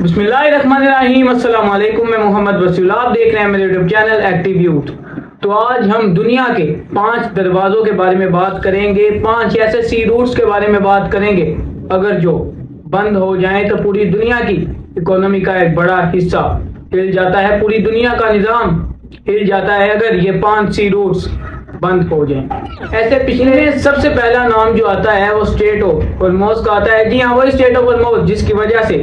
बिस्मिल्लाहिर्रहमानिर्रहीम। अस्सलाम वालेकुम। मैं मोहम्मद वसील, आप देख रहे हैं मेरे यूट्यूब चैनल एक्टिव यूथ। तो आज हम दुनिया के 5 दरवाज़ों के बारे में बात करेंगे, 5 ऐसे सी रूट्स के बारे में बात करेंगे अगर जो बंद हो जाएं तो पूरी दुनिया की इकोनॉमी का एक बड़ा हिस्सा हिल जाता है, पूरी दुनिया का निज़ाम हिल जाता है अगर ये 5 सी रूट्स बंद हो जाएं। ऐसे पिछले सबसे पहला नाम जो आता है वो स्ट्रेट ऑफ हॉर्मुज़ का आता है। जी हाँ, वही स्ट्रेट ऑफ हॉर्मुज़ जिसकी वजह से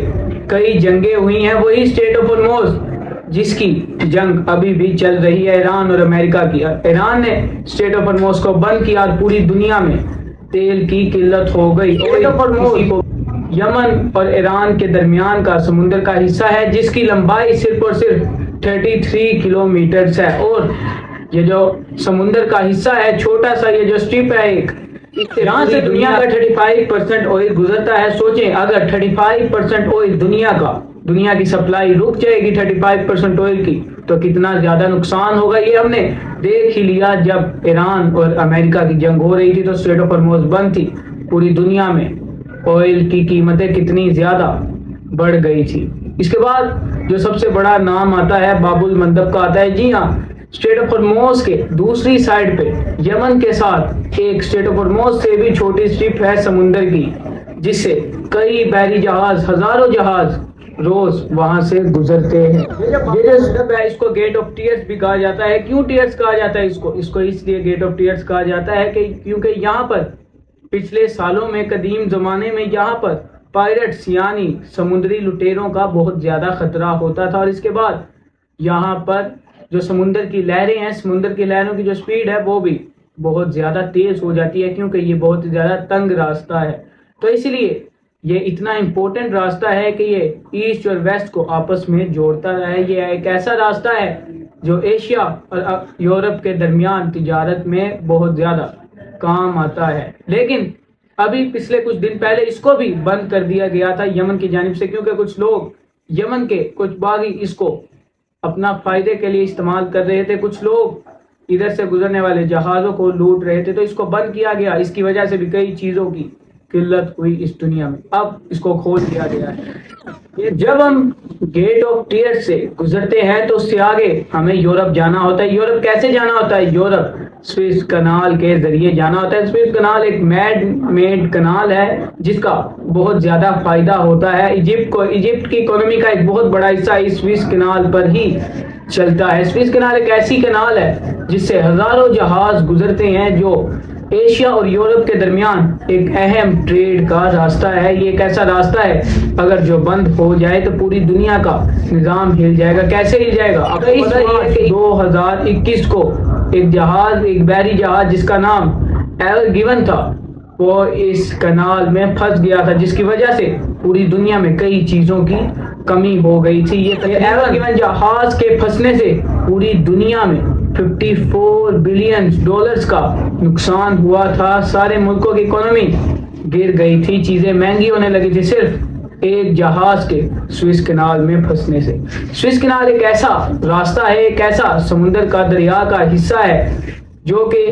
कई जंगें हुई हैं, वही स्ट्रेट ऑफ हॉर्मुज़ जिसकी जंग अभी भी चल रही है ईरान और अमेरिका की। ईरान ने स्ट्रेट ऑफ हॉर्मुज़ को बंद किया और पूरी दुनिया में तेल की किल्लत हो गई। स्ट्रेट ऑफ हॉर्मुज़ को यमन और ईरान के दरमियान का समुंदर का हिस्सा है जिसकी लंबाई सिर्फ और सिर्फ 33 किलोमीटर है। और ये जो समुंदर का हिस्सा है, छोटा सा ये जो स्ट्रिप है एक, यहाँ से दुनिया का 35% ऑयल गुजरता है। सोचें अगर 35% ऑयल दुनिया की सप्लाई रुक जाएगी 35% ऑयल की, तो कितना ज्यादा नुकसान होगा। ये हमने देख ही लिया जब ईरान और अमेरिका की जंग हो रही थी तो स्ट्रेट ऑफ हॉर्मुज़ बंद थी, पूरी दुनिया में ऑयल की कीमतें कितनी ज्यादा बढ़ गई थी। इसके बाद जो सबसे बड़ा नाम आता है बाबुल मंदब का आता है। जी हाँ, स्ट्रेट ऑफ हॉर्मुज़ के दूसरी साइड पे यमन के साथ एक स्ट्रेट ऑफ हॉर्मुज़ से भी छोटी स्ट्रिप है समुंदर की, जिससे कई बहरी जहाज, हजारों जहाज रोज वहां से गुजरते हैं। ये जो स्ट्रिप है इसको गेट ऑफ टीयर्स भी कहा जाता है। क्यों टीयर्स कहा जाता है इसको इसलिए गेट ऑफ टीयर्स कहा जाता है कि क्योंकि यहाँ पर पिछले सालों में, कदीम जमाने में यहाँ पर पायरेट्स यानी समुद्री लुटेरों का बहुत ज्यादा खतरा होता था। और इसके बाद यहाँ पर जो समुंदर की लहरें हैं, समुंदर की लहरों की जो स्पीड है वो भी बहुत ज़्यादा तेज़ हो जाती है क्योंकि ये बहुत ज़्यादा तंग रास्ता है। तो इसलिए ये इतना इम्पोर्टेंट रास्ता है कि ये ईस्ट और वेस्ट को आपस में जोड़ता है। ये एक ऐसा रास्ता है जो एशिया और यूरोप के दरमियान तिजारत में बहुत ज़्यादा काम आता है। लेकिन अभी पिछले कुछ दिन पहले इसको भी बंद कर दिया गया था यमन की जानिब से, क्योंकि कुछ लोग यमन के कुछ बागी इसको अपना फायदे के लिए इस्तेमाल कर रहे थे। कुछ लोग इधर से गुजरने वाले जहाज़ों को लूट रहे थे, तो इसको बंद किया गया। इसकी वजह से भी कई चीज़ों की किल्लत हुई इस दुनिया में। अब इसको खोल दिया गया है। जब हम गेट ऑफ टीयर्स से गुजरते हैं तो उससे आगे हमें यूरोप जाना होता है। यूरोप कैसे जाना होता है? यूरोप स्विस कनाल के जरिए जाना होता है। स्विस कनाल एक मेड कनाल है जिसका बहुत ज्यादा फायदा होता है इजिप्ट की इकोनॉमी का एक बहुत बड़ा हिस्सा इस स्विस कनाल पर ही चलता है। स्विस कनाल एक ऐसी कनाल है जिससे हजारों जहाज गुजरते हैं, जो एशिया और यूरोप के दरमियान एक अहम ट्रेड का रास्ता है। ये एक ऐसा रास्ता है अगर जो बंद हो जाए तो पूरी दुनिया का निज़ाम हिल जाएगा। कैसे हिल जाएगा? अब इस 2021 को एक बहरी जहाज जिसका नाम एवर गिवन था, वो इस कनाल में फंस गया था, जिसकी वजह से पूरी दुनिया में कई चीजों की कमी हो गई थी। ये एवर गिवन जहाज के फंसने से पूरी दुनिया में $54 बिलियन का नुकसान हुआ था। सारे मुल्कों की इकोनॉमी गिर गई थी, चीजें महंगी होने लगी थी सिर्फ एक जहाज के स्विस कनाल में फंसने से। स्विस कनाल एक ऐसा रास्ता है, एक ऐसा समुंदर का दरिया का हिस्सा है जो कि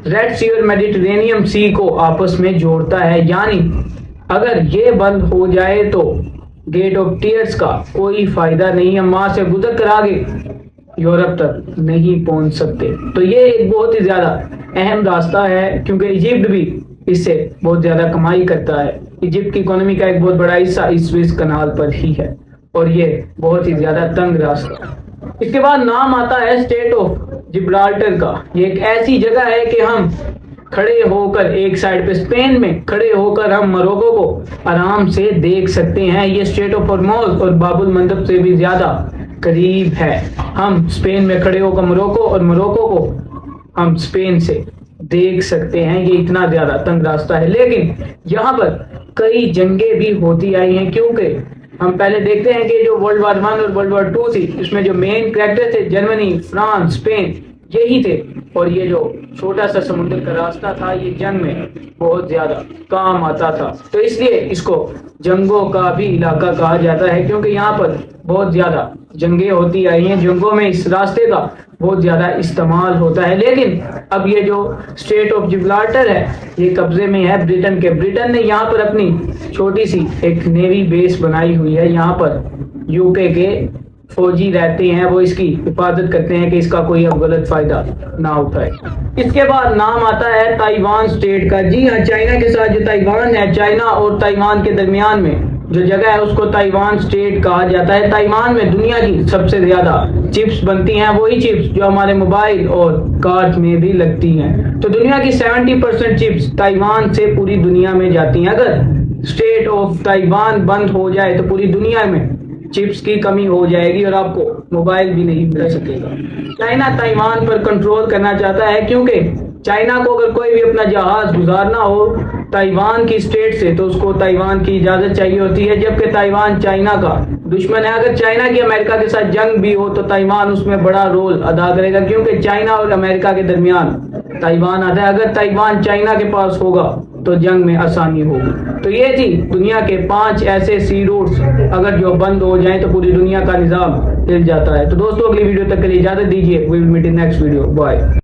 रेड सी और मेडिटेरेनियन सी को आपस में जोड़ता है। यानी अगर ये बंद हो जाए तो गेट ऑफ टीयर्स का कोई फायदा नहीं, हम वहां से गुजर कर आगे यूरोप तक नहीं पहुंच सकते। तो ये एक बहुत ही ज्यादा अहम रास्ता है क्योंकि इजिप्ट भी इससे बहुत ज्यादा कमाई करता है। इजिप्ट की इकोनॉमी का एक बहुत बड़ा हिस्सा इस स्विस कनाल पर ही है और ये बहुत ही ज्यादा तंग रास्ता है। इसके बाद नाम आता है स्टेट ऑफ जिब्राल्टर का। ये एक ऐसी जगह है कि हम खड़े होकर एक साइड पे स्पेन में खड़े होकर हम मोरक्को को आराम से देख सकते हैं। ये स्ट्रेट ऑफ हॉर्मुज़ और बाबुल मंदब से भी ज्यादा करीब है। हम स्पेन में खड़े होकर मोरक्को और मोरक्को को हम स्पेन से देख सकते हैं। ये इतना ज्यादा तंग रास्ता है, लेकिन यहाँ पर कई जंगें भी होती आई हैं क्योंकि हम पहले देखते हैं कि जो वर्ल्ड वार 1 और वर्ल्ड वार 2 थी, इसमें जो मेन कैरेक्टर थे जर्मनी, फ्रांस, स्पेन, यही थे। और ये जो छोटा सा समुद्र का रास्ता था ये जंग में बहुत ज्यादा काम आता था। तो इसलिए इसको जंगों का भी इलाका कहा जाता है क्योंकि यहाँ पर बहुत ज्यादा जंगें होती आई हैं। जंगों में इस रास्ते का बहुत ज्यादा इस्तेमाल होता है। लेकिन अब ये जो स्ट्रेट ऑफ जिब्राल्टर है ये कब्जे में है ब्रिटेन के। ब्रिटेन ने यहाँ पर अपनी छोटी सी एक नेवी बेस बनाई हुई है। यहाँ पर यूके के फौजी रहते हैं, वो इसकी हिफाजत करते हैं कि इसका कोई अब गलत फायदा ना उठाए। इसके बाद नाम आता है ताइवान स्टेट का। जी हाँ, चाइना के साथ जो ताइवान है, चाइना और ताइवान के दरमियान में जो जगह है उसको ताइवान स्टेट कहा जाता है। ताइवान में दुनिया की सबसे ज्यादा चिप्स बनती हैं, वही चिप्स जो हमारे मोबाइल और कार्स में भी लगती हैं। तो दुनिया की 70% चिप्स ताइवान से पूरी दुनिया में जाती हैं। अगर स्टेट ऑफ ताइवान बंद हो जाए तो पूरी दुनिया में चिप्स की कमी हो जाएगी और आपको मोबाइल भी नहीं मिल सकेगा। चाइना ताइवान पर कंट्रोल करना चाहता है, क्योंकि चाइना को अगर कोई भी अपना जहाज गुजारना हो ताइवान की स्टेट से तो उसको ताइवान की इजाजत चाहिए होती है, जबकि ताइवान चाइना का दुश्मन है। अगर चाइना की अमेरिका के साथ जंग भी हो तो ताइवान उसमें बड़ा रोल अदा करेगा, क्योंकि चाइना और अमेरिका के दरमियान ताइवान आता है। अगर ताइवान चाइना के पास होगा तो जंग में आसानी होगी। तो ये थी दुनिया के 5 ऐसे सी रूट्स, अगर जो बंद हो जाएं तो पूरी दुनिया का निजाम हिल जाता है। तो दोस्तों, अगली वीडियो तक के लिए इजाजत दीजिए। We will meet in next video. Bye.